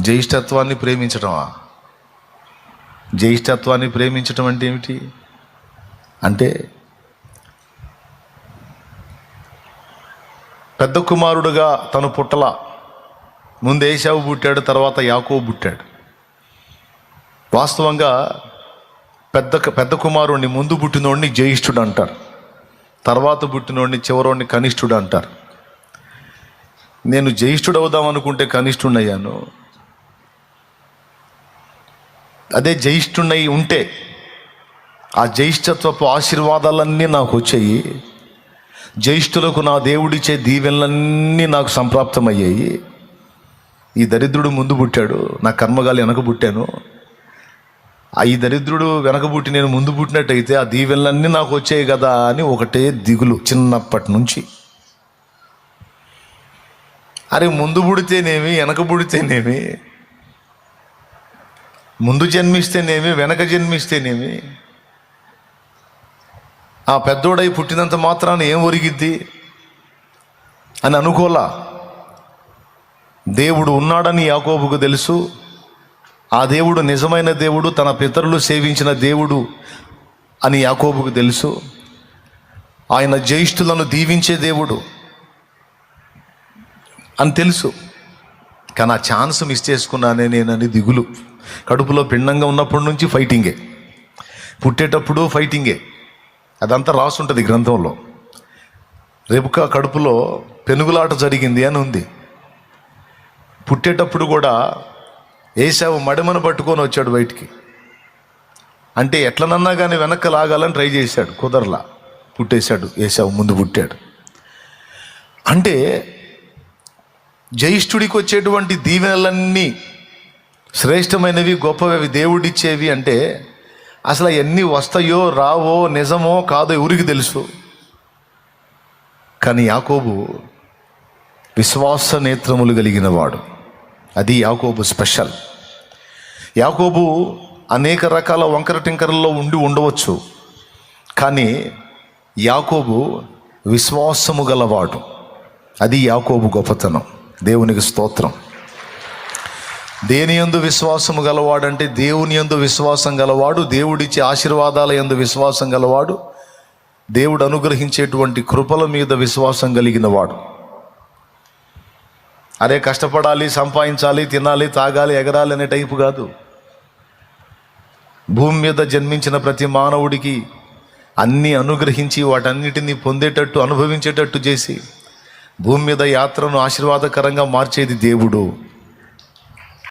జ్యేష్ఠత్వాన్ని ప్రేమించటమా? జ్యేష్ఠత్వాన్ని ప్రేమించటం అంటే ఏమిటి అంటే, పెద్ద కుమారుడుగా తను పుట్టల. ముందు ఏశావు పుట్టాడు, తర్వాత యాకోబు పుట్టాడు. వాస్తవంగా పెద్ద కుమారుడిని, ముందు పుట్టినోడిని జ్యేష్ఠుడు అంటారు, తర్వాత పుట్టినోడిని చివరోడిని కనిష్ఠుడు అంటారు. నేను జ్యేష్ఠుడు అవుదాం అనుకుంటే కనిష్ఠుడిని అయ్యాను. అదే జ్యేష్ఠుడినై ఉంటే ఆ జ్యేష్ఠత్వపు ఆశీర్వాదాలన్నీ నాకు వచ్చాయి. జ్యేష్ఠులకు నా దేవుడిచ్చే దీవెనలన్నీ నాకు సంప్రాప్తమయ్యాయి. ఈ దరిద్రుడు ముందు పుట్టాడు, నా కర్మగాలి వెనక పుట్టాను. ఈ దరిద్రుడు వెనక పుట్టి నేను ముందు పుట్టినట్టయితే ఆ దీవెనలన్నీ నాకు వచ్చాయి కదా అని ఒకటే దిగులు చిన్నప్పటి నుంచి. అరే ముందు పుడితేనేమి, వెనక పుడితేనేమి, ముందు జన్మిస్తేనేమి, వెనక జన్మిస్తేనేమి, ఆ పెద్దోడై పుట్టినంత మాత్రాన ఏం ఒరిగిద్ది అని అనుకోలా. దేవుడు ఉన్నాడని యాకోబుకు తెలుసు. ఆ దేవుడు నిజమైన దేవుడు, తన పితరులు సేవించిన దేవుడు అని యాకోబుకు తెలుసు. ఆయన జ్యేష్ఠులను దీవించే దేవుడు అని తెలుసు. కానీ ఆ ఛాన్స్ మిస్ చేసుకున్నానే నేనని దిగులు. కడుపులో పిండంగా ఉన్నప్పటి నుంచి ఫైటింగే, పుట్టేటప్పుడు ఫైటింగే. అదంతా రాసుంటుంది గ్రంథంలో. రెబెకా కడుపులో పెనుగులాట జరిగింది అని ఉంది. పుట్టేటప్పుడు కూడా ఏశావు మడిమను పట్టుకొని వచ్చాడు బయటికి. అంటే ఎట్లనన్నా కానీ వెనక్కి లాగాలని ట్రై చేశాడు, కుదరలా, పుట్టేశాడు. ఏశావు ముందు పుట్టాడు. అంటే జ్యేష్ఠుడికి వచ్చేటువంటి దీవెనలన్నీ శ్రేష్టమైనవి, గొప్పవి, దేవుడిచ్చేవి. అంటే అసలు ఎన్ని వస్తాయో రావో, నిజమో కాదో ఎవరికి తెలుసు. కానీ యాకోబు విశ్వాస నేత్రములు కలిగిన వాడు. అది యాకోబు స్పెషల్. యాకోబు అనేక రకాల వంకర టింకరల్లో ఉండవచ్చు, కానీ యాకోబు విశ్వాసము గలవాడు. అది యాకోబు గొప్పతనం. దేవునికి స్తోత్రం. దేని యందు విశ్వాసము గలవాడంటే దేవుని యందు విశ్వాసం గలవాడు, దేవుడిచ్చే ఆశీర్వాదాల యందు విశ్వాసం గలవాడు, దేవుడు అనుగ్రహించేటువంటి కృపల మీద విశ్వాసం కలిగిన వాడు. అరే కష్టపడాలి, సంపాదించాలి, తినాలి, తాగాలి, ఎగరాలి అనే టైపు కాదు. భూమి మీద జన్మించిన ప్రతి మానవుడికి అన్నీ అనుగ్రహించి వాటన్నిటినీ పొందేటట్టు, అనుభవించేటట్టు చేసి భూమి మీద యాత్రను ఆశీర్వాదకరంగా మార్చేది దేవుడు.